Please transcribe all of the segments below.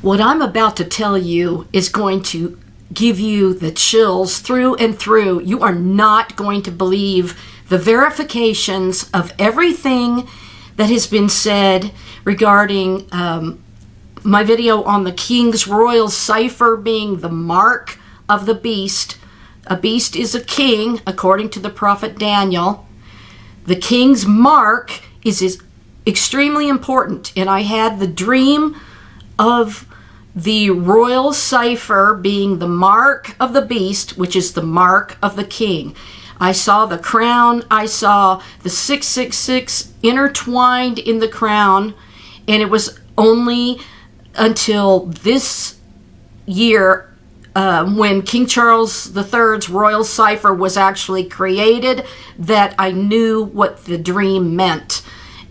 What I'm about to tell you is going to give you the chills through and through. You are not going to believe the verifications of everything that has been said regarding my video on the King's Royal Cipher being the mark of the beast. A beast is a king, according to the prophet Daniel. The king's mark is extremely important, and I had the dream of the Royal Cipher being the mark of the beast, which is the mark of the king. I saw the crown, I saw the 666 intertwined in the crown, and it was only until this year when King Charles III's Royal Cipher was actually created that I knew what the dream meant.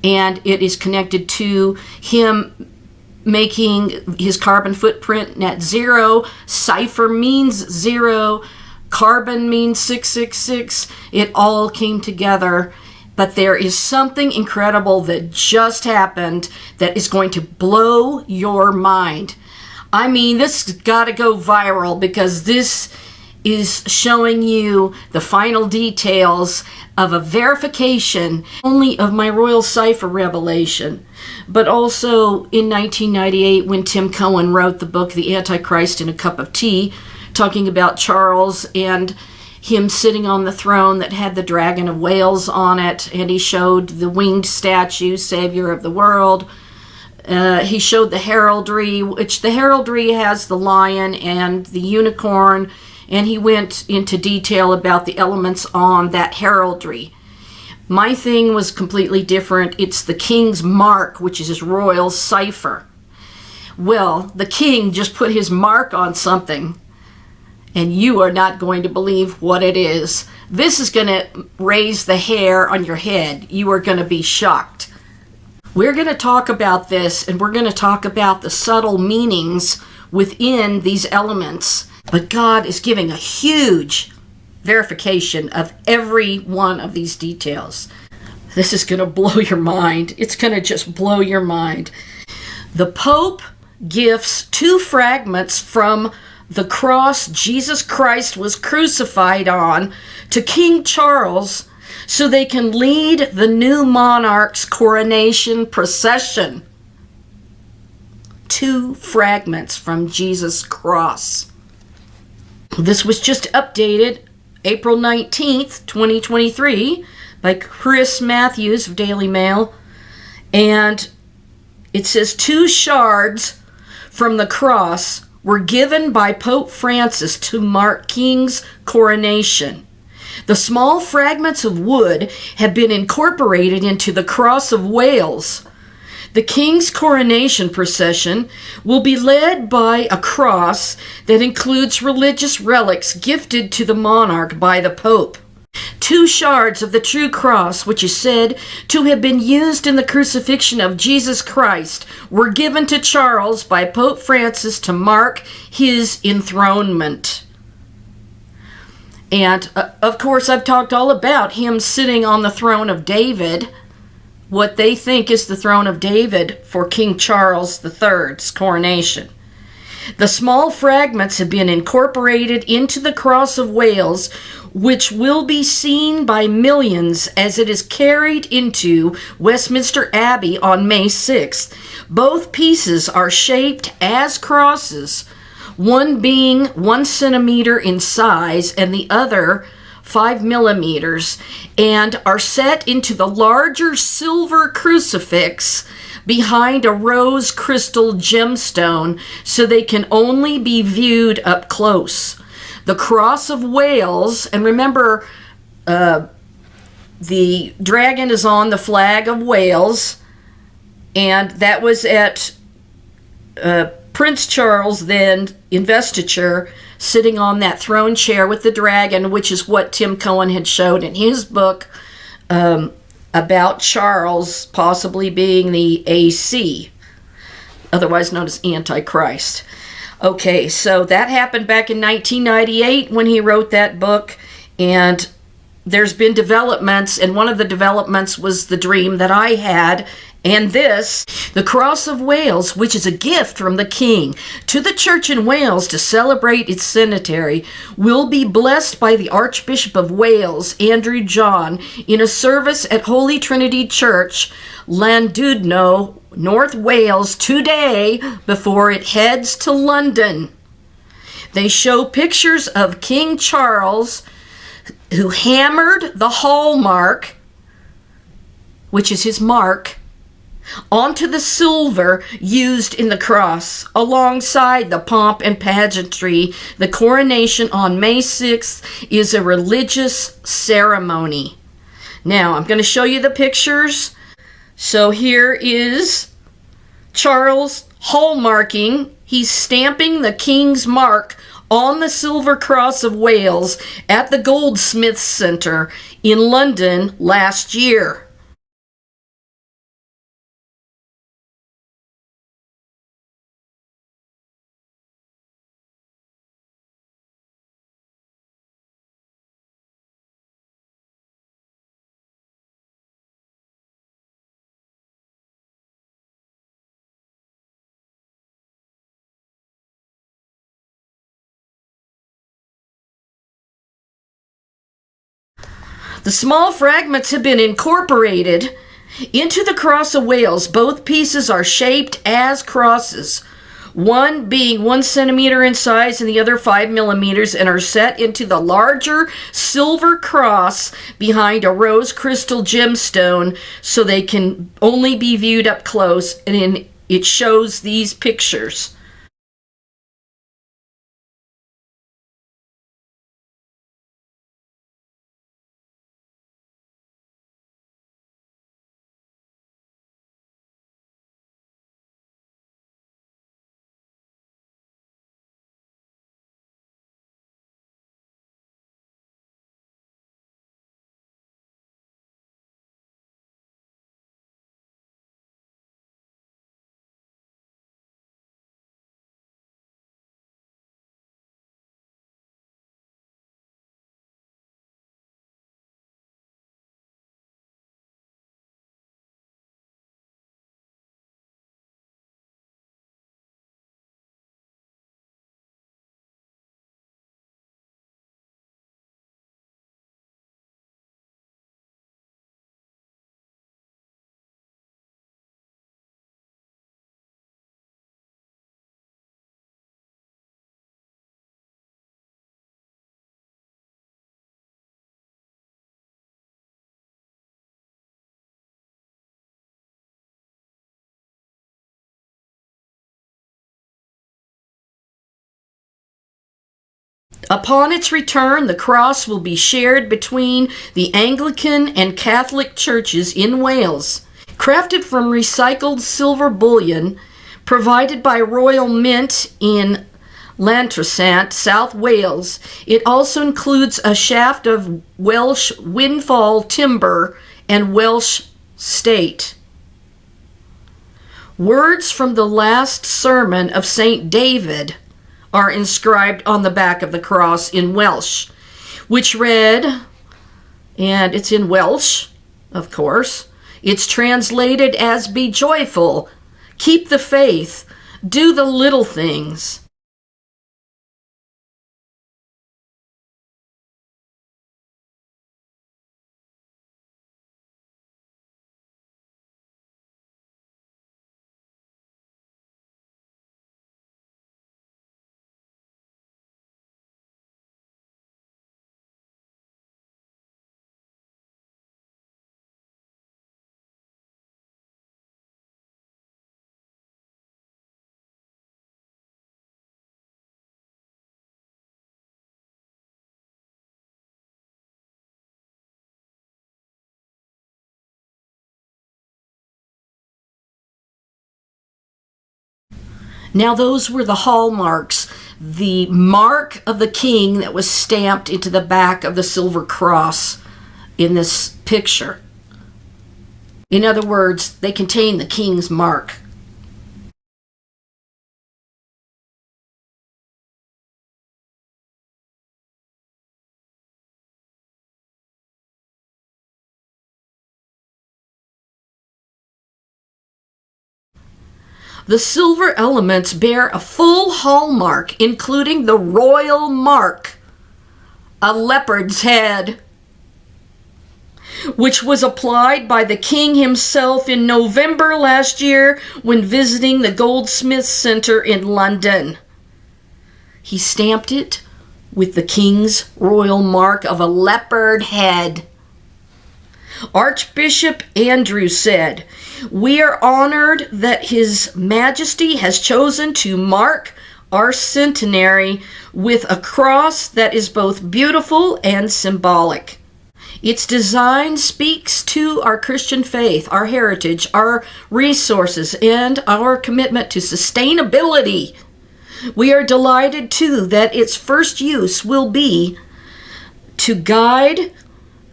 And it is connected to him making his carbon footprint net zero. Cipher means zero. Carbon means 666. It all came together. But there is something incredible that just happened that is going to blow your mind. I mean, this has got to go viral because this is showing you the final details of a verification only of my Royal Cipher revelation, but also in 1998 when Tim Cohen wrote the book The Antichrist in a Cup of Tea, talking about Charles and him sitting on the throne that had the dragon of Wales on it, and he showed the winged statue, Savior of the world. He showed the heraldry, which the heraldry has the lion and the unicorn, and he went into detail about the elements on that heraldry. My thing was completely different. It's the king's mark, which is his royal cipher. Well, the king just put his mark on something, and you are not going to believe what it is. This is going to raise the hair on your head. You are going to be shocked. We're going to talk about this, and we're going to talk about the subtle meanings within these elements. But God is giving a huge verification of every one of these details. This is going to blow your mind. It's going to just blow your mind. The Pope gifts 2 fragments from the cross Jesus Christ was crucified on to King Charles so they can lead the new monarch's coronation procession. 2 fragments from Jesus' cross. This was just updated April 19th, 2023 by Chris Matthews of Daily Mail. And it says 2 shards from the cross were given by Pope Francis to mark King's coronation. The small fragments of wood have been incorporated into the Cross of Wales. The King's coronation procession will be led by a cross that includes religious relics gifted to the monarch by the Pope. 2 shards of the true cross, which is said to have been used in the crucifixion of Jesus Christ, were given to Charles by Pope Francis to mark his enthronement. And, of course, I've talked all about him sitting on the throne of David, what they think is the throne of David for King Charles III's coronation. The small fragments have been incorporated into the Cross of Wales, which will be seen by millions as it is carried into Westminster Abbey on May 6th. Both pieces are shaped as crosses, one being 1 centimeter in size and the other 5 millimeters, and are set into the larger silver crucifix behind a rose crystal gemstone so they can only be viewed up close. The Cross of Wales, and remember, the dragon is on the flag of Wales, and that was at Prince Charles' then investiture, sitting on that throne chair with the dragon, which is what Tim Cohen had showed in his book about Charles possibly being the AC, otherwise known as Antichrist. Okay, so that happened back in 1998 when he wrote that book, and there's been developments, and one of the developments was the dream that I had, And this, the Cross of Wales, which is a gift from the King to the Church in Wales to celebrate its centenary, will be blessed by the Archbishop of Wales, Andrew John, in a service at Holy Trinity Church, Llandudno, North Wales, today before it heads to London. They show pictures of King Charles, who hammered the hallmark, which is his mark, onto the silver used in the cross, alongside the pomp and pageantry. The coronation on May 6th is a religious ceremony. Now, I'm going to show you the pictures. So here is Charles hallmarking. He's stamping the King's mark on the Silver Cross of Wales at the Goldsmiths Centre in London last year. The small fragments have been incorporated into the Cross of Wales. Both pieces are shaped as crosses, one being 1 centimeter in size and the other 5 millimeters, and are set into the larger silver cross behind a rose crystal gemstone so they can only be viewed up close, and it shows these pictures. Upon its return, the cross will be shared between the Anglican and Catholic churches in Wales. Crafted from recycled silver bullion provided by Royal Mint in Llantrisant, South Wales, it also includes a shaft of Welsh windfall timber and Welsh state. Words from the last sermon of St. David are inscribed on the back of the cross in Welsh, which read, and it's in Welsh, of course, it's translated as "Be joyful, keep the faith, do the little things." Now those were the hallmarks, the mark of the king that was stamped into the back of the silver cross in this picture. In other words, they contain the king's mark. The silver elements bear a full hallmark, including the royal mark, a leopard's head, which was applied by the king himself in November last year when visiting the Goldsmiths Center in London. He stamped it with the king's royal mark of a leopard head. Archbishop Andrew said, "We are honored that His Majesty has chosen to mark our centenary with a cross that is both beautiful and symbolic. Its design speaks to our Christian faith, our heritage, our resources, and our commitment to sustainability. We are delighted, too, that its first use will be to guide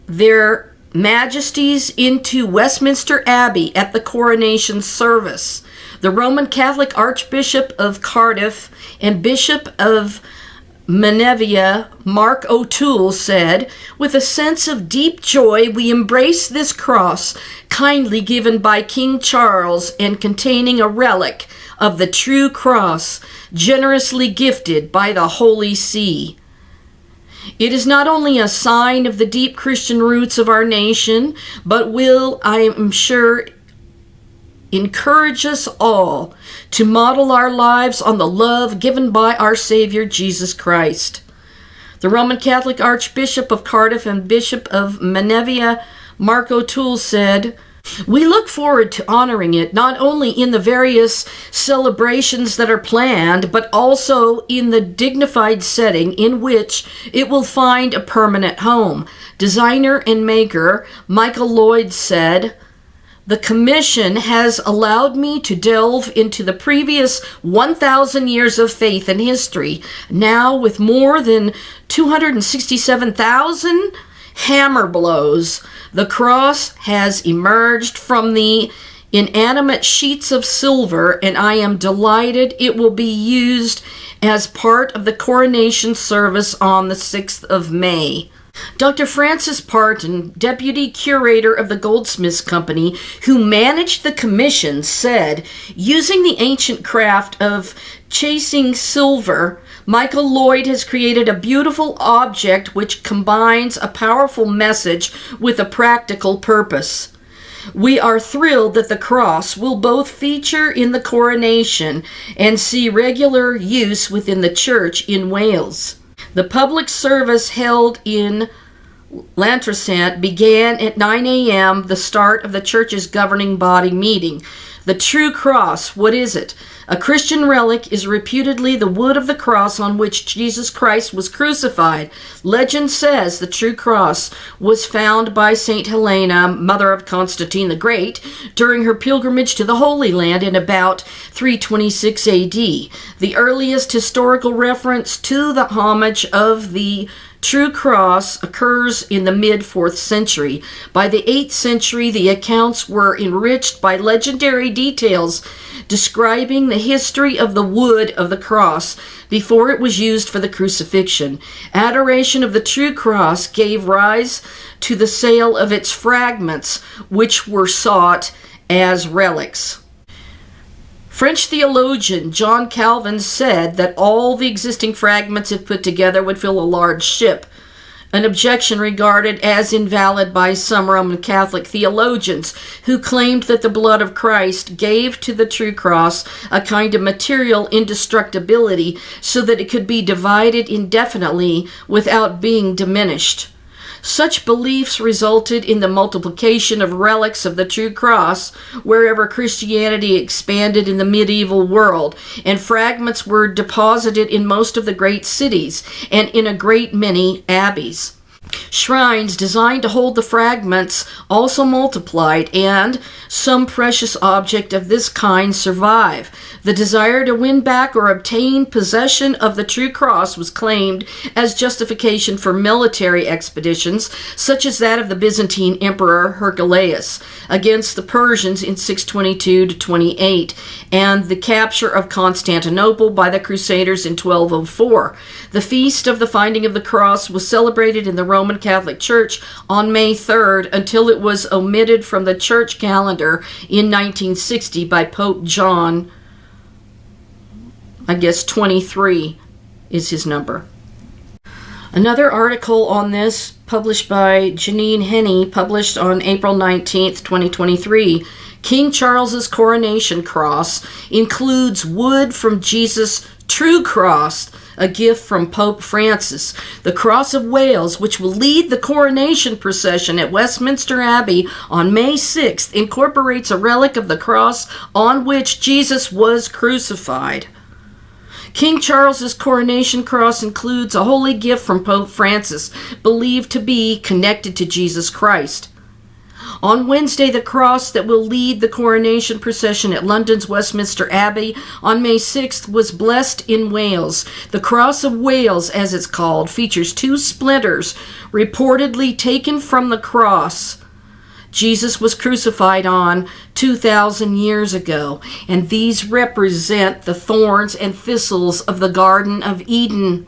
their Majesties into Westminster Abbey at the Coronation service. The Roman Catholic Archbishop of Cardiff and Bishop of Menevia, Mark O'Toole, said, "With a sense of deep joy, we embrace this cross kindly given by King Charles and containing a relic of the true cross generously gifted by the Holy See. It is not only a sign of the deep Christian roots of our nation, but will, I am sure, encourage us all to model our lives on the love given by our Savior Jesus Christ." The Roman Catholic Archbishop of Cardiff and Bishop of Menevia, Mark O'Toole, said, "We look forward to honoring it not only in the various celebrations that are planned, but also in the dignified setting in which it will find a permanent home." Designer and maker Michael Lloyd said, "The commission has allowed me to delve into the previous 1,000 years of faith and history. Now, with more than 267,000 hammer blows, the cross has emerged from the inanimate sheets of silver, and I am delighted it will be used as part of the coronation service on the 6th of May. Dr. Francis Parton, deputy curator of the Goldsmiths Company, who managed the commission, said, "Using the ancient craft of chasing silver, Michael Lloyd has created a beautiful object which combines a powerful message with a practical purpose. We are thrilled that the cross will both feature in the coronation and see regular use within the church in Wales." The public service held in Llantrisant began at 9 a.m., the start of the church's governing body meeting. The true cross, what is it? A Christian relic is reputedly the wood of the cross on which Jesus Christ was crucified. Legend says the true cross was found by St. Helena, mother of Constantine the Great, during her pilgrimage to the Holy Land in about 326 AD. The earliest historical reference to the homage of the true cross occurs in the mid-4th century. By the 8th century, the accounts were enriched by legendary details describing the history of the wood of the cross before it was used for the crucifixion. Adoration of the true cross gave rise to the sale of its fragments, which were sought as relics. French theologian John Calvin said that all the existing fragments, if put together, would fill a large ship, an objection regarded as invalid by some Roman Catholic theologians who claimed that the blood of Christ gave to the true cross a kind of material indestructibility so that it could be divided indefinitely without being diminished. Such beliefs resulted in the multiplication of relics of the true cross wherever Christianity expanded in the medieval world, and fragments were deposited in most of the great cities and in a great many abbeys. Shrines designed to hold the fragments also multiplied, and some precious object of this kind survive. The desire to win back or obtain possession of the true cross was claimed as justification for military expeditions, such as that of the Byzantine Emperor Heraclius against the Persians in 622-28, and the capture of Constantinople by the Crusaders in 1204. The feast of the finding of the cross was celebrated in the Roman Catholic Church on May 3rd until it was omitted from the church calendar in 1960 by Pope John I guess 23 is his number. Another article on this, published by Janine Henney, published on April 19th, 2023. King Charles's coronation cross includes wood from Jesus' true cross, a gift from Pope Francis. The Cross of Wales, which will lead the coronation procession at Westminster Abbey on May 6th, incorporates a relic of the cross on which Jesus was crucified. King Charles's coronation cross includes a holy gift from Pope Francis, believed to be connected to Jesus Christ. On Wednesday, the cross that will lead the coronation procession at London's Westminster Abbey on May 6th was blessed in Wales. The Cross of Wales, as it's called, features 2 splinters reportedly taken from the cross Jesus was crucified on 2,000 years ago, and these represent the thorns and thistles of the Garden of Eden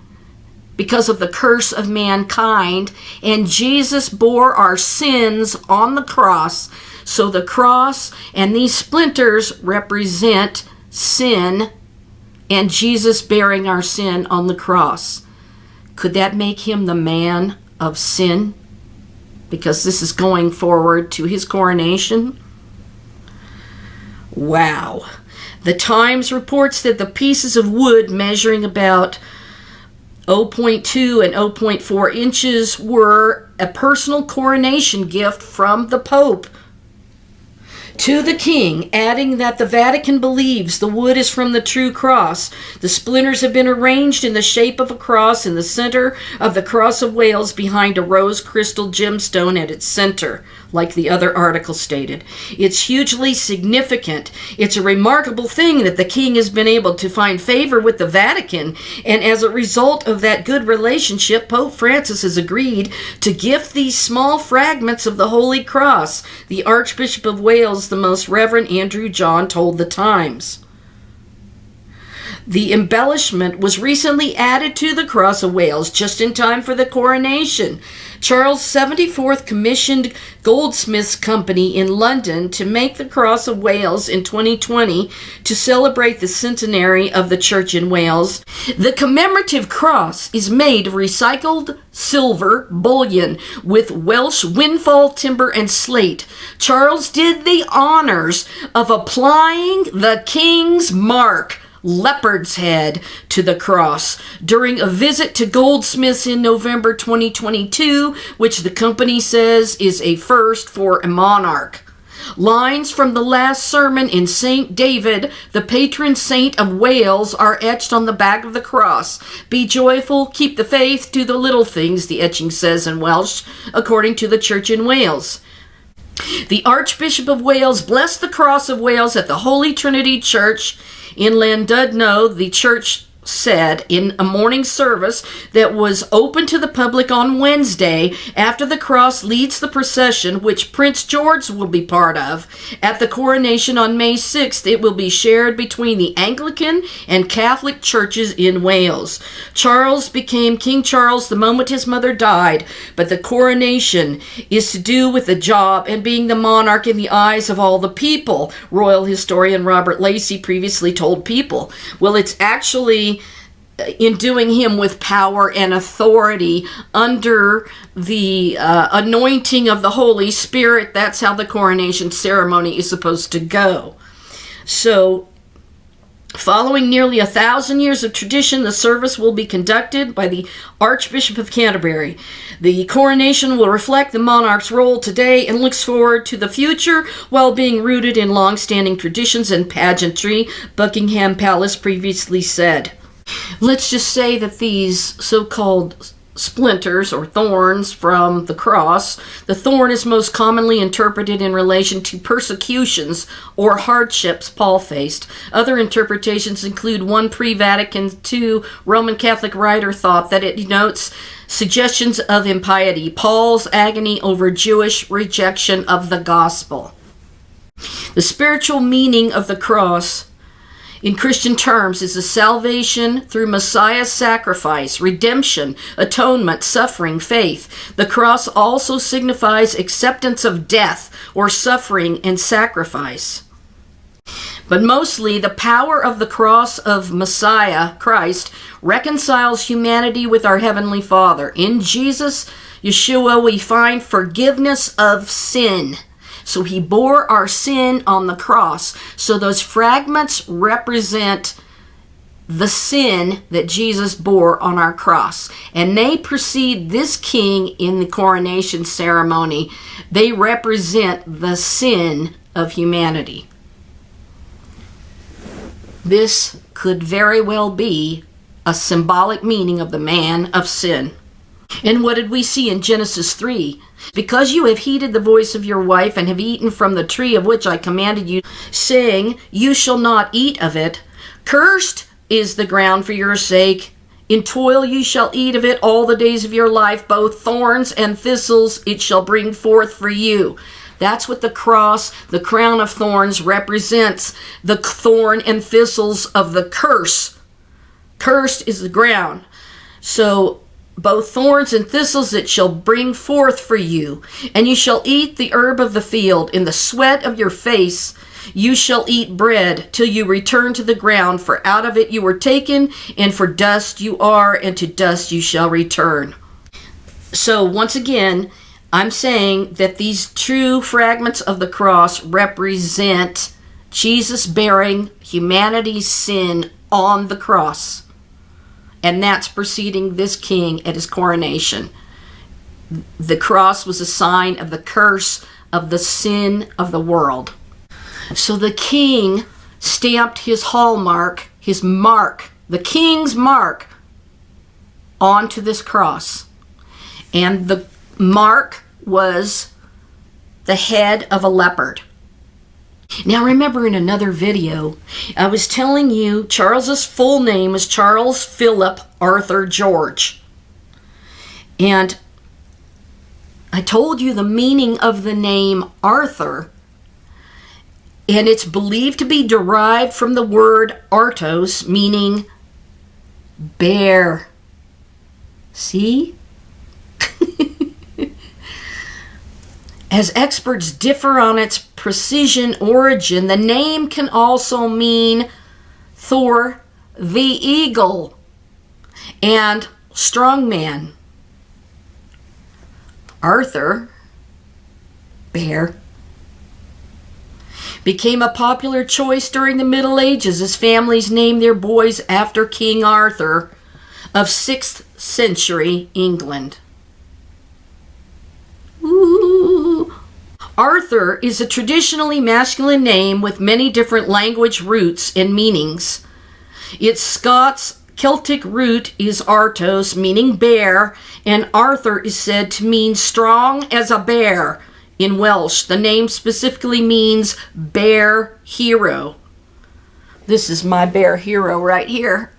because of the curse of mankind, and Jesus bore our sins on the cross. So the cross and these splinters represent sin, and Jesus bearing our sin on the cross. Could that make him the man of sin? Because this is going forward to his coronation. Wow. The Times reports that the pieces of wood measuring about 0.2 and 0.4 inches were a personal coronation gift from the Pope to the king, adding that the Vatican believes the wood is from the true cross. The splinters have been arranged in the shape of a cross in the center of the Cross of Wales behind a rose crystal gemstone at its center, like the other article stated. It's hugely significant. It's a remarkable thing that the king has been able to find favor with the Vatican, and as a result of that good relationship, Pope Francis has agreed to gift these small fragments of the Holy Cross. The Archbishop of Wales, the Most Reverend Andrew John, told the Times. The embellishment was recently added to the Cross of Wales just in time for the coronation. Charles' 74th commissioned Goldsmiths company in London to make the Cross of Wales in 2020 to celebrate the centenary of the church in Wales. The commemorative cross is made of recycled silver bullion with Welsh windfall timber and slate. Charles did the honors of applying the king's mark, leopard's head, to the cross during a visit to Goldsmiths in November 2022, which the company says is a first for a monarch. Lines from the last sermon in St. David, the patron saint of Wales, are etched on the back of the cross. Be joyful, keep the faith, do the little things, the etching says in Welsh, according to the church in Wales. The Archbishop of Wales blessed the Cross of Wales at the Holy Trinity Church in Llandudno. The church said in a morning service that was open to the public on Wednesday after the cross leads the procession, which Prince George will be part of. At the coronation on May 6th, it will be shared between the Anglican and Catholic churches in Wales. Charles became King Charles the moment his mother died, but the coronation is to do with the job and being the monarch in the eyes of all the people, royal historian Robert Lacey previously told People. Well, it's actually enduing him with power and authority under the anointing of the Holy Spirit. That's how the coronation ceremony is supposed to go. So, following nearly 1,000 years of tradition, the service will be conducted by the Archbishop of Canterbury. The coronation will reflect the monarch's role today and looks forward to the future while being rooted in long-standing traditions and pageantry, Buckingham Palace previously said. Let's just say that these so-called splinters or thorns from the cross, the thorn is most commonly interpreted in relation to persecutions or hardships Paul faced. Other interpretations include one pre-Vatican II Roman Catholic writer thought that it denotes suggestions of impiety, Paul's agony over Jewish rejection of the gospel. The spiritual meaning of the cross in Christian terms is a salvation through Messiah's sacrifice, redemption, atonement, suffering, faith. The cross also signifies acceptance of death or suffering and sacrifice. But mostly, the power of the cross of Messiah, Christ, reconciles humanity with our Heavenly Father. In Jesus, Yeshua, we find forgiveness of sin. So he bore our sin on the cross. So those fragments represent the sin that Jesus bore on our cross. And they precede this king in the coronation ceremony. They represent the sin of humanity. This could very well be a symbolic meaning of the man of sin. And what did we see in Genesis 3? Because you have heeded the voice of your wife and have eaten from the tree of which I commanded you, saying, you shall not eat of it, cursed is the ground for your sake. In toil you shall eat of it all the days of your life, both thorns and thistles it shall bring forth for you. That's what the cross, the crown of thorns, represents. The thorn and thistles of the curse. Cursed is the ground. So both thorns and thistles it shall bring forth for you. And you shall eat the herb of the field. In the sweat of your face you shall eat bread till you return to the ground. For out of it you were taken, and for dust you are, and to dust you shall return. So once again, I'm saying that these true fragments of the cross represent Jesus bearing humanity's sin on the cross. And that's preceding this king at his coronation. The cross was a sign of the curse of the sin of the world. So the king stamped his hallmark, his mark, the king's mark, onto this cross. And the mark was the head of a leopard. Now remember, in another video, I was telling you Charles's full name is Charles Philip Arthur George. And I told you the meaning of the name Arthur, and it's believed to be derived from the word artos, meaning bear. See? As experts differ on its precision origin, the name can also mean Thor the eagle and strongman. Arthur, bear, became a popular choice during the Middle Ages as families named their boys after King Arthur of 6th century England. Ooh. Arthur is a traditionally masculine name with many different language roots and meanings. Its Scots Celtic root is artos, meaning bear, and Arthur is said to mean strong as a bear. In Welsh, the name specifically means bear hero. This is my bear hero right here.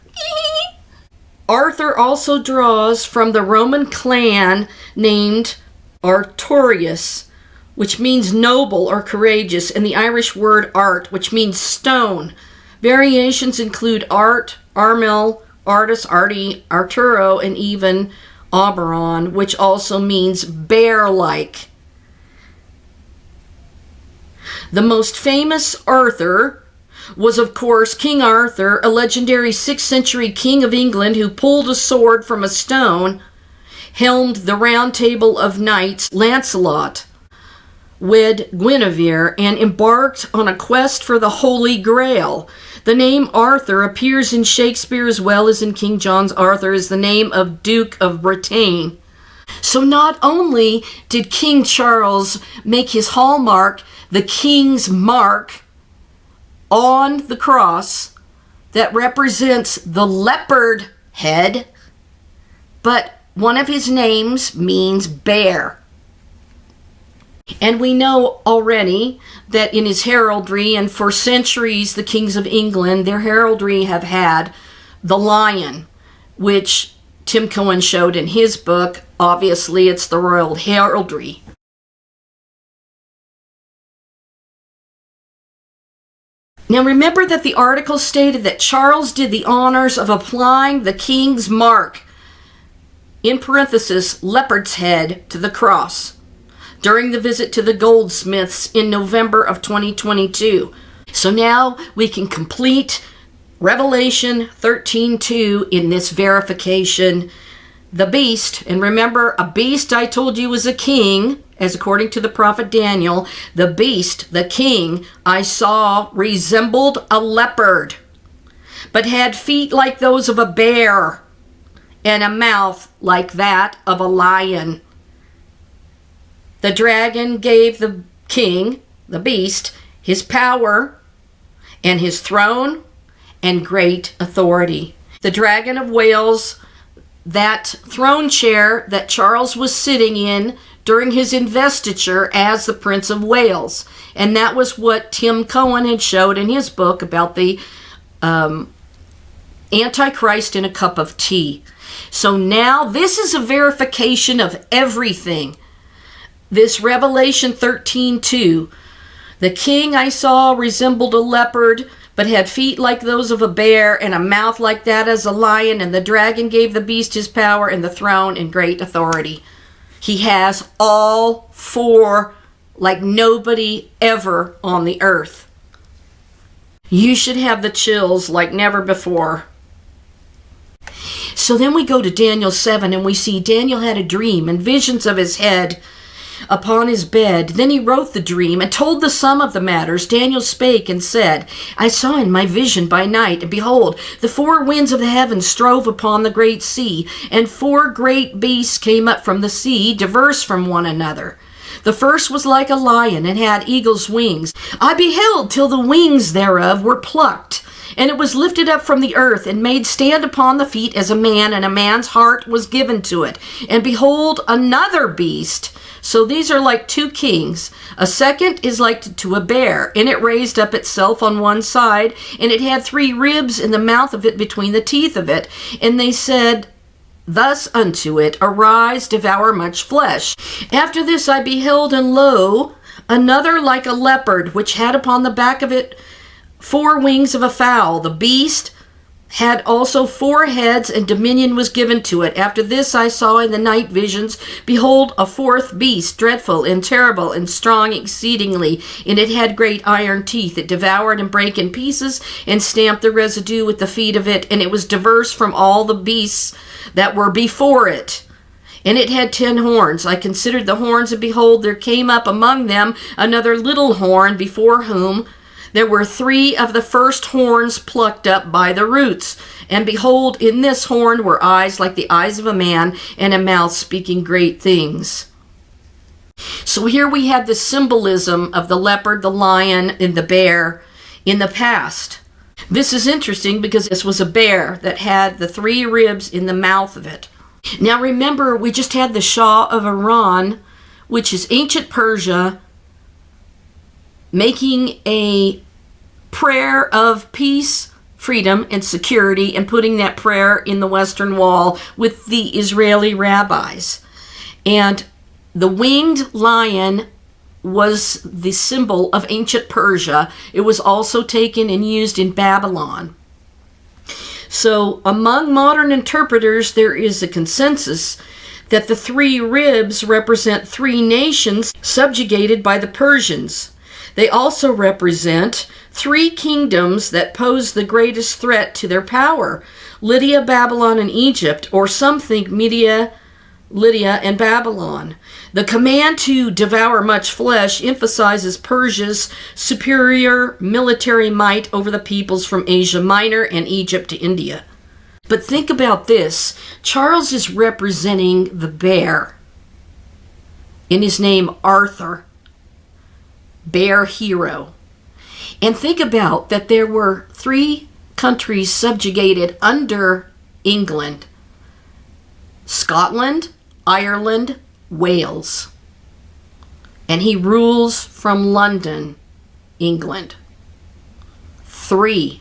Arthur also draws from the Roman clan named Artorius, which means noble or courageous, and the Irish word art, which means stone. Variations include art, Armel, artis, arti, Arturo, and even Oberon, which also means bear-like. The most famous Arthur was, of course, King Arthur, a legendary 6th century king of England who pulled a sword from a stone, helmed the Round Table of Knights, Lancelot, wed Guinevere, and embarked on a quest for the Holy Grail. The name Arthur appears in Shakespeare as well as in King John's Arthur as the name of Duke of Bretagne. So not only did King Charles make his hallmark, the king's mark, on the cross that represents the leopard head, but one of his names means bear. And we know already that in his heraldry, and for centuries the kings of England, their heraldry have had the lion, which Tim Cohen showed in his book. Obviously, it's the royal heraldry. Now remember that the article stated that Charles did the honors of applying the king's mark, in parenthesis, leopard's head, to the cross during the visit to the Goldsmiths in November of 2022. So now we can complete Revelation 13:2 in this verification. The beast, and remember, a beast I told you was a king, as according to the prophet Daniel. The beast, the king, I saw resembled a leopard, but had feet like those of a bear, and a mouth like that of a lion. The dragon gave the king, the beast, his power and his throne and great authority. The dragon of Wales, that throne chair that Charles was sitting in during his investiture as the Prince of Wales. And that was what Tim Cohen had showed in his book about the Antichrist in a cup of tea. So now this is a verification of everything. This Revelation 13:2. The king I saw resembled a leopard, but had feet like those of a bear, and a mouth like that as a lion, and the dragon gave the beast his power and the throne and great authority. He has all four like nobody ever on the earth. You should have the chills like never before. So then we go to Daniel 7, and we see Daniel had a dream and visions of his head upon his bed. Then he wrote the dream and told the sum of the matters. Daniel spake and said, I saw in my vision by night, and behold, the four winds of the heavens strove upon the great sea, and four great beasts came up from the sea, diverse from one another. The first was like a lion, and had eagle's wings. I beheld till the wings thereof were plucked, and it was lifted up from the earth, and made stand upon the feet as a man, and a man's heart was given to it. And behold, another beast. So these are like two kings. A second is like to a bear, and it raised up itself on one side, and it had 3 ribs in the mouth of it between the teeth of it. And they said thus unto it, Arise, devour much flesh. After this I beheld, and lo, another like a leopard, which had upon the back of it 4 wings of a fowl. The beast had also 4 heads, and dominion was given to it. After this I saw in the night visions, behold, a 4th beast, dreadful and terrible and strong exceedingly, and it had great iron teeth. It devoured and brake in pieces, and stamped the residue with the feet of it, and it was diverse from all the beasts that were before it. And it had 10 horns. I considered the horns, and behold, there came up among them another little horn, before whom there were 3 of the first horns plucked up by the roots. And behold, in this horn were eyes like the eyes of a man, and a mouth speaking great things. So here we have the symbolism of the leopard, the lion, and the bear in the past. This is interesting because this was a bear that had the 3 ribs in the mouth of it. Now remember, we just had the Shah of Iran, which is ancient Persia, making a prayer of peace, freedom, and security, and putting that prayer in the Western Wall with the Israeli rabbis. And the winged lion was the symbol of ancient Persia. It was also taken and used in Babylon. So among modern interpreters, there is a consensus that the 3 ribs represent 3 nations subjugated by the Persians. They also represent 3 kingdoms that pose the greatest threat to their power: Lydia, Babylon, and Egypt, or some think Media, Lydia, and Babylon. The command to devour much flesh emphasizes Persia's superior military might over the peoples from Asia Minor and Egypt to India. But think about this. Charles is representing the bear. In his name, Arthur. Bear hero. And think about that there were 3 countries subjugated under England: Scotland, Ireland, Wales. And he rules from London, England. 3.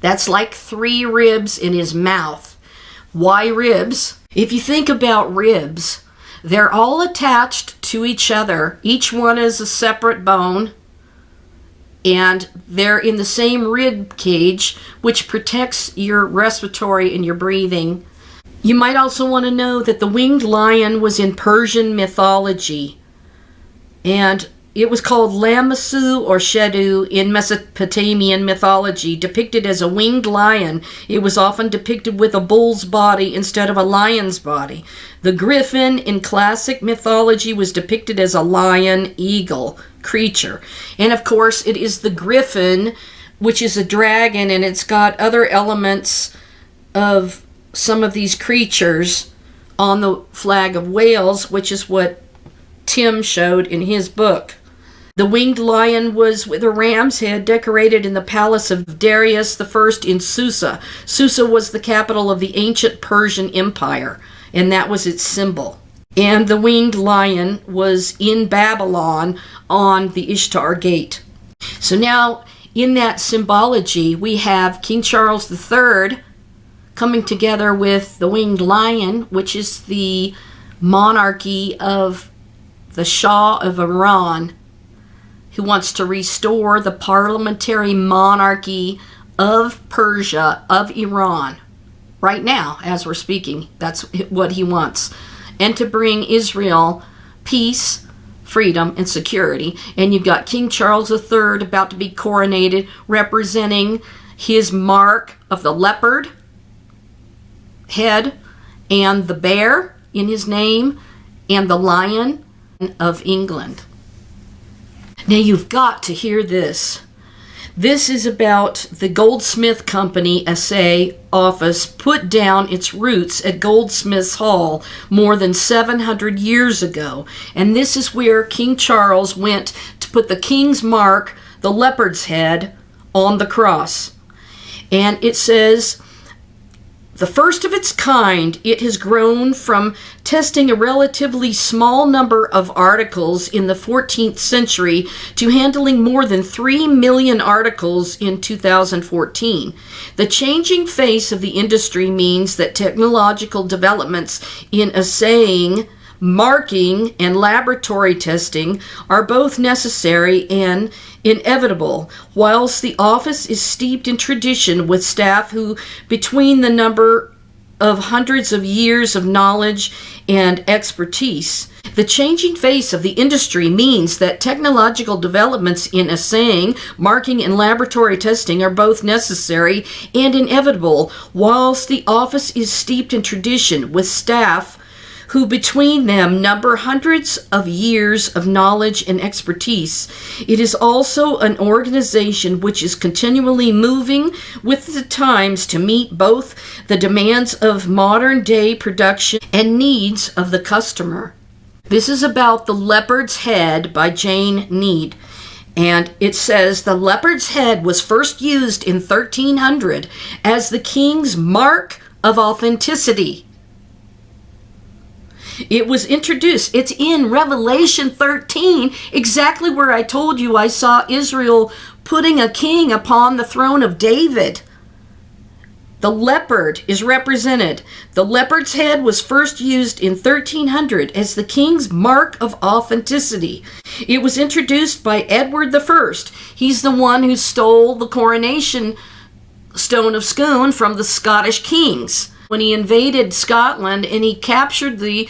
That's like 3 ribs in his mouth. Why ribs? If you think about ribs, they're all attached to each other. Each one is a separate bone, and they're in the same rib cage, which protects your respiratory and your breathing. You might also want to know that the winged lion was in Persian mythology, and It was called Lamassu or Shedu in Mesopotamian mythology, depicted as a winged lion. It was often depicted with a bull's body instead of a lion's body. The griffin in classic mythology was depicted as a lion eagle creature. And of course, it is the griffin, which is a dragon, and it's got other elements of some of these creatures on the flag of Wales, which is what Tim showed in his book. The winged lion was with a ram's head decorated in the palace of Darius I in Susa. Susa was the capital of the ancient Persian Empire, and that was its symbol. And the winged lion was in Babylon on the Ishtar Gate. So now, in that symbology, we have King Charles III coming together with the winged lion, which is the monarchy of the Shah of Iran, who wants to restore the parliamentary monarchy of Persia, of Iran, right now, as we're speaking. That's what he wants. And to bring Israel peace, freedom, and security. And you've got King Charles III about to be coronated, representing his mark of the leopard head and the bear in his name and the lion of England. Now you've got to hear this. This is about the Goldsmith Company Assay office put down its roots at Goldsmiths Hall more than 700 years ago. And this is where King Charles went to put the king's mark, the leopard's head, on the cross. And it says, the first of its kind, it has grown from testing a relatively small number of articles in the 14th century to handling more than 3 million articles in 2014. The changing face of the industry means that technological developments in assaying, marking, and laboratory testing are both necessary and inevitable, whilst the office is steeped in tradition with staff who, between the number of hundreds of years of knowledge and expertise. The changing face of the industry means that technological developments in assaying, marking, and laboratory testing are both necessary and inevitable, whilst the office is steeped in tradition with staff who between them number hundreds of years of knowledge and expertise. It is also an organization which is continually moving with the times to meet both the demands of modern day production and needs of the customer. This is about The Leopard's Head by Jane Need. And it says, the leopard's head was first used in 1300 as the king's mark of authenticity. It was introduced. It's in Revelation 13, exactly where I told you I saw Israel putting a king upon the throne of David. The leopard is represented. The leopard's head was first used in 1300 as the king's mark of authenticity. It was introduced by Edward I. He's the one who stole the coronation stone of Scone from the Scottish kings when he invaded Scotland, and he captured the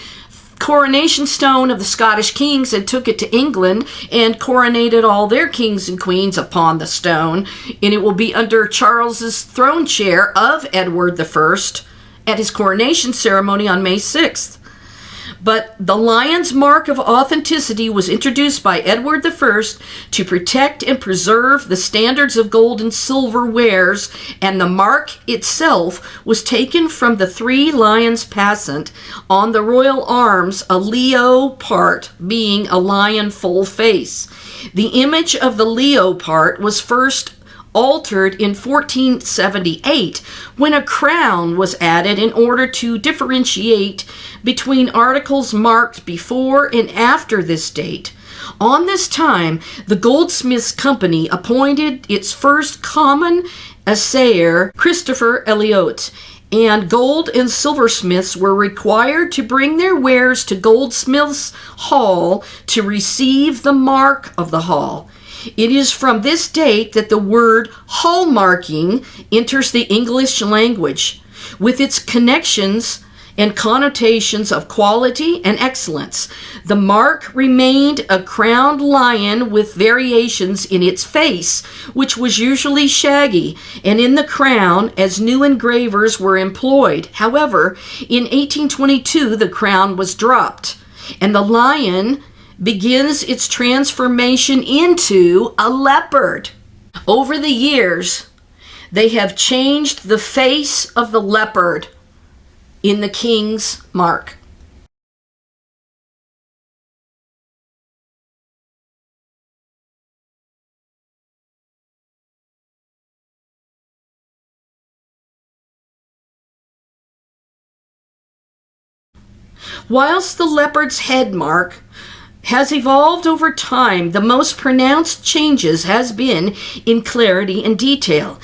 coronation stone of the Scottish kings and took it to England and coronated all their kings and queens upon the stone. And it will be under Charles's throne chair of Edward I at his coronation ceremony on May 6th. But the lion's mark of authenticity was introduced by Edward I to protect and preserve the standards of gold and silver wares, and the mark itself was taken from the 3 lions passant on the royal arms, a leopard being a lion full face. The image of the leopard was first altered in 1478 when a crown was added in order to differentiate between articles marked before and after this date. On this time, the Goldsmiths Company appointed its first common assayer, Christopher Elliot, and gold and silversmiths were required to bring their wares to Goldsmiths Hall to receive the mark of the hall. It is from this date that the word hallmarking enters the English language, with its connections and connotations of quality and excellence. The mark remained a crowned lion with variations in its face, which was usually shaggy, and in the crown as new engravers were employed. However, in 1822 the crown was dropped, and the lion begins its transformation into a leopard. Over the years, they have changed the face of the leopard in the king's mark. Whilst the leopard's head mark has evolved over time, the most pronounced changes has been in clarity and detail.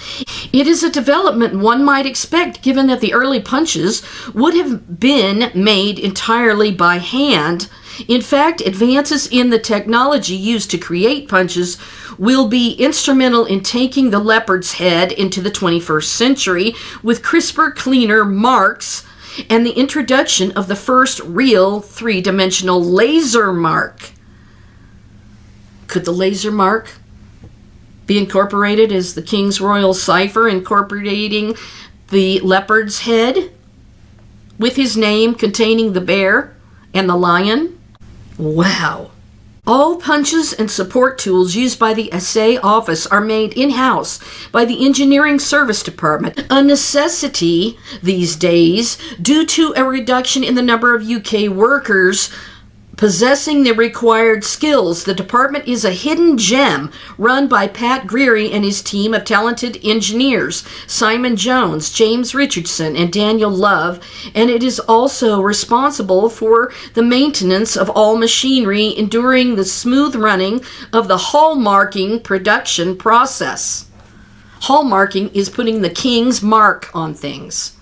It is a development one might expect, given that the early punches would have been made entirely by hand. In fact, advances in the technology used to create punches will be instrumental in taking the leopard's head into the 21st century with crisper, cleaner marks and the introduction of the first real three-dimensional laser mark. Could the laser mark be incorporated as the King's Royal Cipher, incorporating the leopard's head with his name containing the bear and the lion? Wow. All punches and support tools used by the assay office are made in-house by the engineering service department, a necessity these days due to a reduction in the number of UK workers possessing the required skills. The department is a hidden gem run by Pat Greery and his team of talented engineers, Simon Jones, James Richardson, and Daniel Love, and it is also responsible for the maintenance of all machinery, enduring the smooth running of the hallmarking production process. Hallmarking is putting the king's mark on things.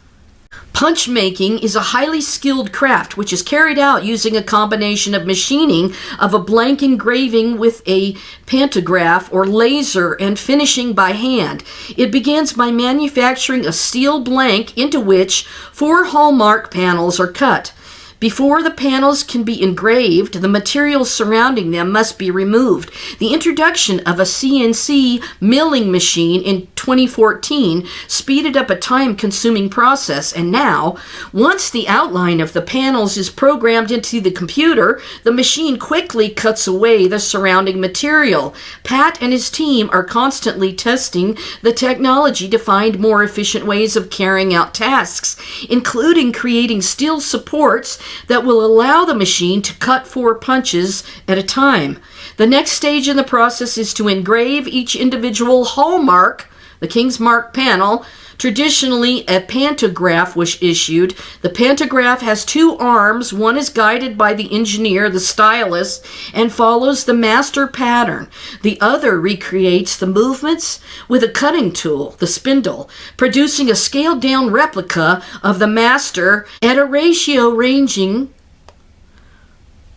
Punch making is a highly skilled craft which is carried out using a combination of machining of a blank engraving with a pantograph or laser and finishing by hand. It begins by manufacturing a steel blank into which 4 hallmark panels are cut. Before the panels can be engraved, the materials surrounding them must be removed. The introduction of a CNC milling machine in 2014 speeded up a time-consuming process, and now, once the outline of the panels is programmed into the computer, the machine quickly cuts away the surrounding material. Pat and his team are constantly testing the technology to find more efficient ways of carrying out tasks, including creating steel supports that will allow the machine to cut 4 punches at a time. The next stage in the process is to engrave each individual hallmark, the King's Mark panel. Traditionally, a pantograph was issued. The pantograph has 2 arms. One is guided by the engineer, the stylist, and follows the master pattern. The other recreates the movements with a cutting tool, the spindle, producing a scaled-down replica of the master at a ratio ranging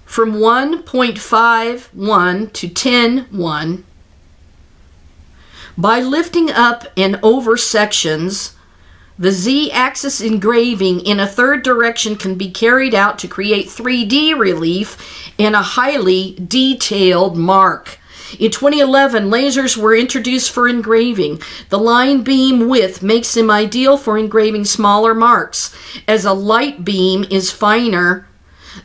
from 1.51 to 10:1. By lifting up and over sections, the Z-axis engraving in a third direction can be carried out to create 3D relief and a highly detailed mark. In 2011, lasers were introduced for engraving. The line beam width makes them ideal for engraving smaller marks, as a light beam is finer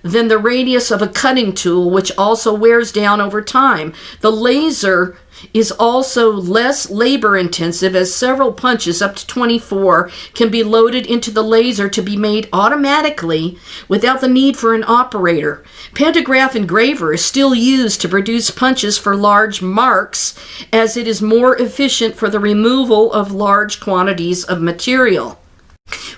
than the radius of a cutting tool, which also wears down over time. The laser is also less labor intensive, as several punches, up to 24, can be loaded into the laser to be made automatically without the need for an operator. Pantograph engraver is still used to produce punches for large marks, as it is more efficient for the removal of large quantities of material.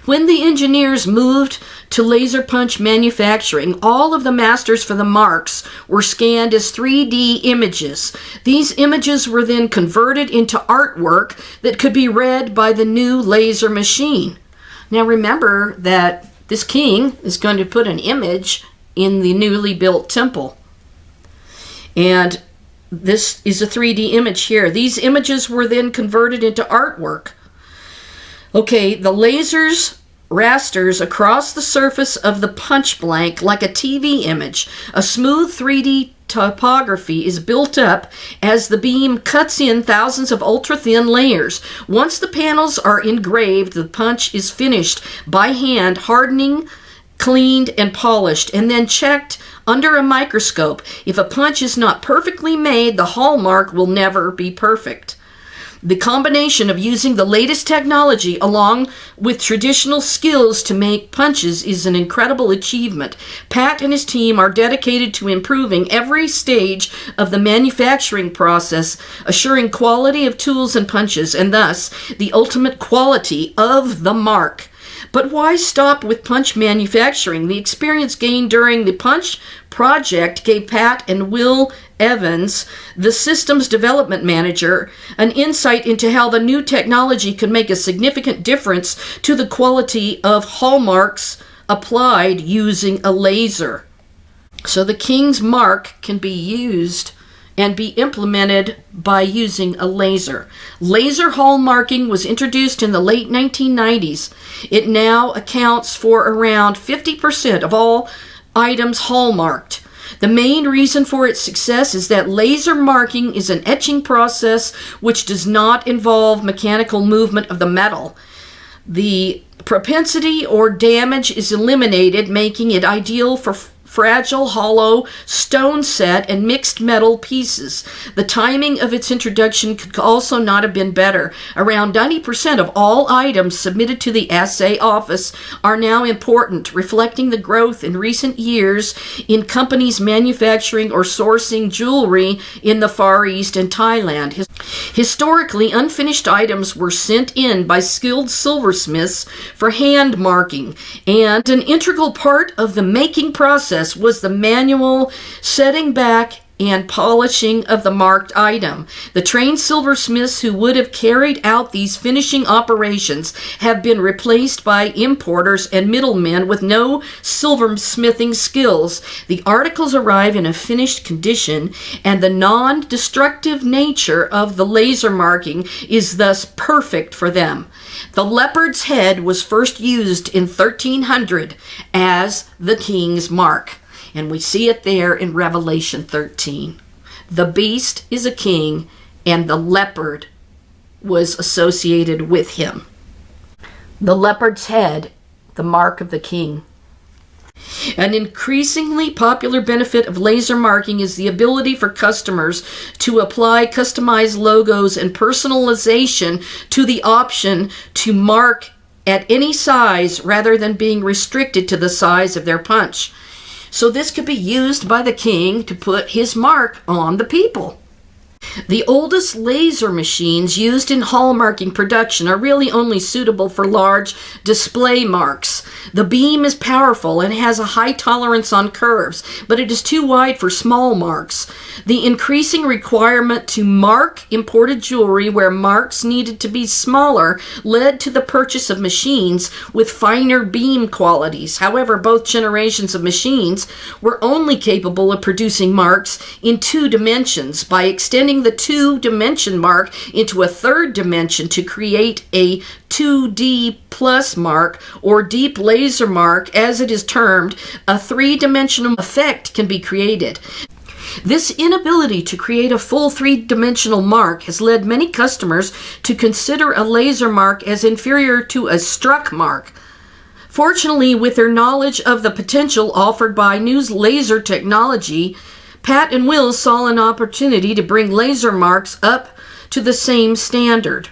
When the engineers moved to laser punch manufacturing, all of the masters for the marks were scanned as 3D images. These images were then converted into artwork that could be read by the new laser machine. Now remember that this king is going to put an image in the newly built temple. And this is a 3D image here. These images were then converted into artwork. Okay, the lasers rasters across the surface of the punch blank like a TV image. A smooth 3D topography is built up as the beam cuts in thousands of ultra-thin layers. Once the panels are engraved, the punch is finished by hand, hardening, cleaned, and polished, and then checked under a microscope. If a punch is not perfectly made, the hallmark will never be perfect. The combination of using the latest technology along with traditional skills to make punches is an incredible achievement. Pat and his team are dedicated to improving every stage of the manufacturing process, assuring quality of tools and punches, and thus the ultimate quality of the mark. But why stop with punch manufacturing? The experience gained during the punch project gave Pat and Will Evans, the systems development manager, an insight into how the new technology could make a significant difference to the quality of hallmarks applied using a laser. So the king's mark can be used and be implemented by using a laser. Laser hallmarking was introduced in the late 1990s. It now accounts for around 50% of all items hallmarked. The main reason for its success is that laser marking is an etching process which does not involve mechanical movement of the metal. The propensity or damage is eliminated, making it ideal for fragile, hollow, stone set, and mixed metal pieces. The timing of its introduction could also not have been better. Around 90% of all items submitted to the assay office are now important, reflecting the growth in recent years in companies manufacturing or sourcing jewelry in the Far East and Thailand. Historically, unfinished items were sent in by skilled silversmiths for hand marking, and an integral part of the making process was the manual setting back and polishing of the marked item. The trained silversmiths who would have carried out these finishing operations have been replaced by importers and middlemen with no silversmithing skills. The articles arrive in a finished condition, and the non-destructive nature of the laser marking is thus perfect for them. The leopard's head was first used in 1300 as the king's mark, and we see it there in Revelation 13. The beast is a king, and the leopard was associated with him. The leopard's head, the mark of the king. An increasingly popular benefit of laser marking is the ability for customers to apply customized logos and personalization to the option to mark at any size rather than being restricted to the size of their punch. So this could be used by the king to put his mark on the people. The oldest laser machines used in hallmarking production are really only suitable for large display marks. The beam is powerful and has a high tolerance on curves, but it is too wide for small marks. The increasing requirement to mark imported jewelry where marks needed to be smaller led to the purchase of machines with finer beam qualities. However, both generations of machines were only capable of producing marks in 2 dimensions. By extending the 2-dimension mark into a 3rd dimension to create a 2D plus mark, or deep laser mark as it is termed, a 3-dimensional effect can be created. This inability to create a full 3-dimensional mark has led many customers to consider a laser mark as inferior to a struck mark. Fortunately, with their knowledge of the potential offered by new laser technology, Pat and Will saw an opportunity to bring laser marks up to the same standard.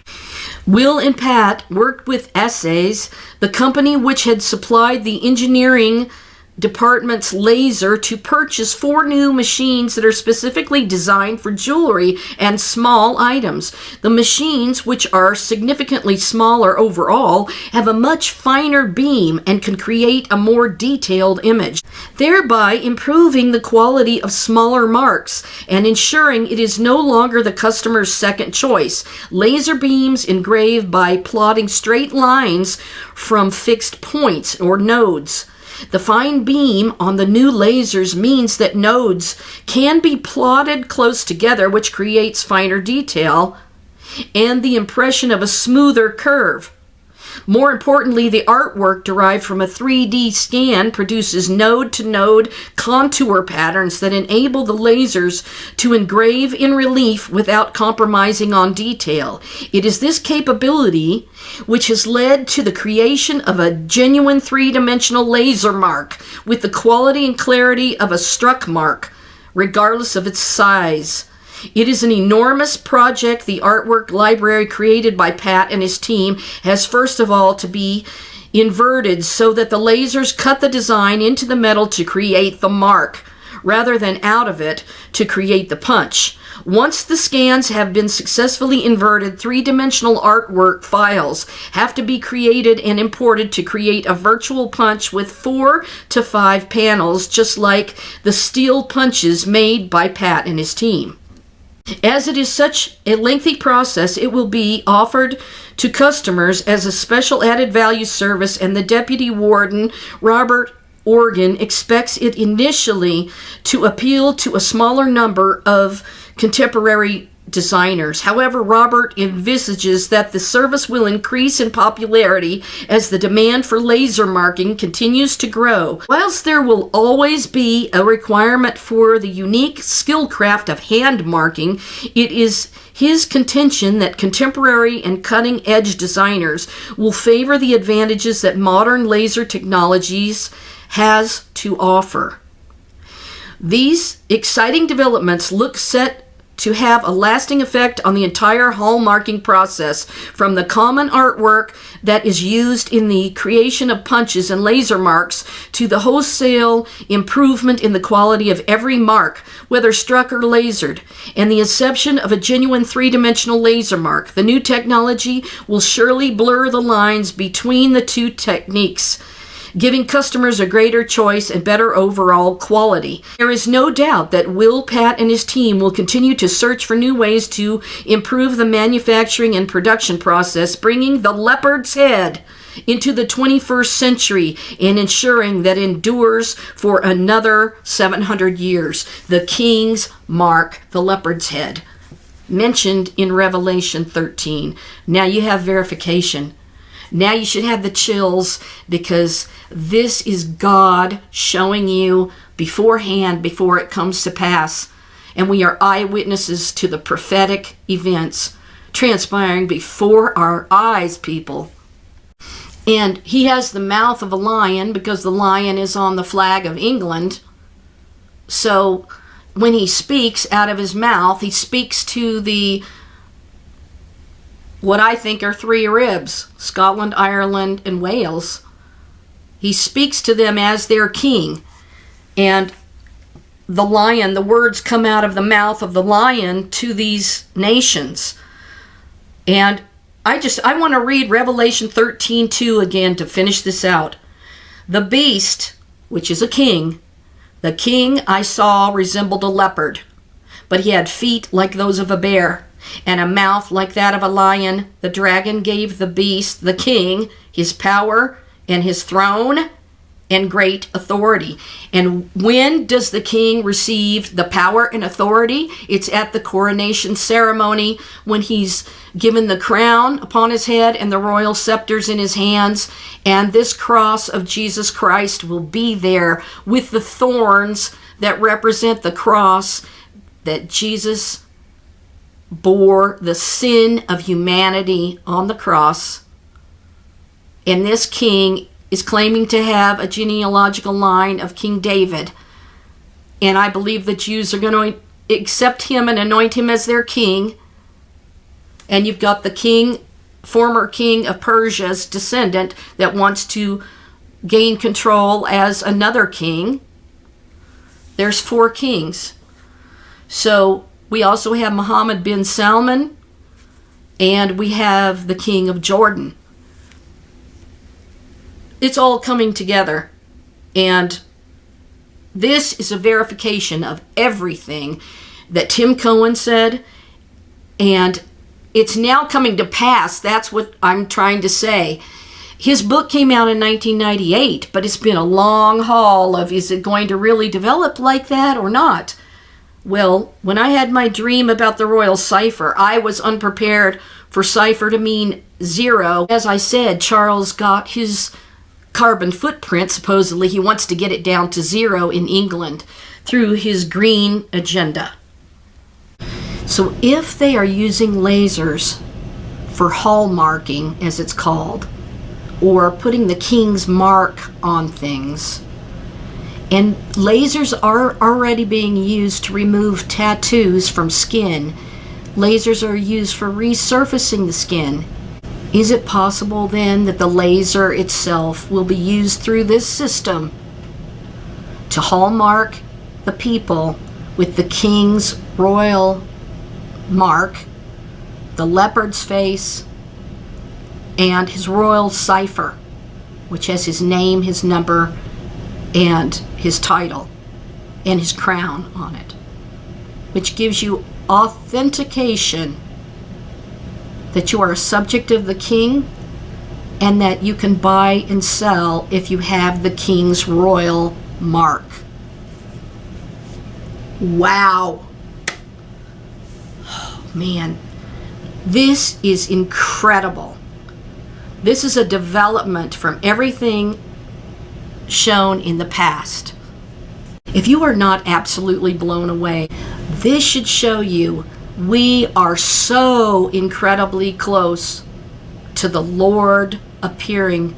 Will and Pat worked with ABBEY, the company which had supplied the engineering department's laser, to purchase 4 new machines that are specifically designed for jewelry and small items. The machines, which are significantly smaller overall, have a much finer beam and can create a more detailed image, thereby improving the quality of smaller marks and ensuring it is no longer the customer's second choice. Laser beams engrave by plotting straight lines from fixed points or nodes. The fine beam on the new lasers means that nodes can be plotted close together, which creates finer detail and the impression of a smoother curve. More importantly, the artwork derived from a 3D scan produces node-to-node contour patterns that enable the lasers to engrave in relief without compromising on detail. It is this capability which has led to the creation of a genuine three-dimensional laser mark with the quality and clarity of a struck mark, regardless of its size. It is an enormous project. The artwork library created by Pat and his team has first of all to be inverted so that the lasers cut the design into the metal to create the mark, rather than out of it to create the punch. Once the scans have been successfully inverted, three-dimensional artwork files have to be created and imported to create a virtual punch with 4 to 5 panels, just like the steel punches made by Pat and his team. As it is such a lengthy process, it will be offered to customers as a special added value service, and the Deputy Warden, Robert Organ, expects it initially to appeal to a smaller number of contemporary designers. However, Robert envisages that the service will increase in popularity as the demand for laser marking continues to grow. Whilst there will always be a requirement for the unique skill craft of hand marking, it is his contention that contemporary and cutting-edge designers will favor the advantages that modern laser technologies has to offer. These exciting developments look set to have a lasting effect on the entire hallmarking process, from the common artwork that is used in the creation of punches and laser marks to the wholesale improvement in the quality of every mark, whether struck or lasered, and the inception of a genuine three-dimensional laser mark. The new technology will surely blur the lines between the two techniques, giving customers a greater choice and better overall quality. There is no doubt that Pat and his team will continue to search for new ways to improve the manufacturing and production process, bringing the Leopard's head into the 21st century and ensuring that it endures for another 700 years. The King's Mark, the Leopard's head, mentioned in Revelation 13. Now you have verification. Now you should have the chills, because this is God showing you beforehand, before it comes to pass. And we are eyewitnesses to the prophetic events transpiring before our eyes, people. And he has the mouth of a lion, because the lion is on the flag of England. So when he speaks out of his mouth, he speaks to what I think are 3 ribs: Scotland, Ireland, and Wales. He speaks to them as their king. And the lion, the words come out of the mouth of the lion to these nations. And I want to read Revelation 13:2 again to finish this out. The beast, which is a king, the king I saw resembled a leopard, but he had feet like those of a bear, and a mouth like that of a lion. The dragon gave the beast, the king, his power and his throne and great authority. And when does the king receive the power and authority? It's at the coronation ceremony, when he's given the crown upon his head and the royal scepters in his hands. And this cross of Jesus Christ will be there with the thorns that represent the cross that Jesus bore, the sin of humanity on the cross. And this king is claiming to have a genealogical line of King David. And I believe the Jews are going to accept him and anoint him as their king. And you've got the king, former king of Persia's descendant, that wants to gain control as another king. There's 4 kings. So we also have Mohammed bin Salman, and we have the king of Jordan. It's all coming together. And this is a verification of everything that Tim Cohen said. And it's now coming to pass. That's what I'm trying to say. His book came out in 1998, but it's been a long haul of, is it going to really develop like that or not? Well, when I had my dream about the Royal Cipher, I was unprepared for cipher to mean 0. As I said, Charles got his carbon footprint, supposedly he wants to get it down to 0 in England through his green agenda. So if they are using lasers for hallmarking, as it's called, or putting the king's mark on things, and lasers are already being used to remove tattoos from skin, lasers are used for resurfacing the skin. Is it possible then that the laser itself will be used through this system to hallmark the people with the king's royal mark, the leopard's face, and his Royal Cipher, which has his name, his number, and his title, and his crown on it, which gives you authentication that you are a subject of the king and that you can buy and sell if you have the king's royal mark. Wow. Oh, man, this is incredible. This is a development from everything shown in the past. If you are not absolutely blown away, this should show you we are so incredibly close to the Lord appearing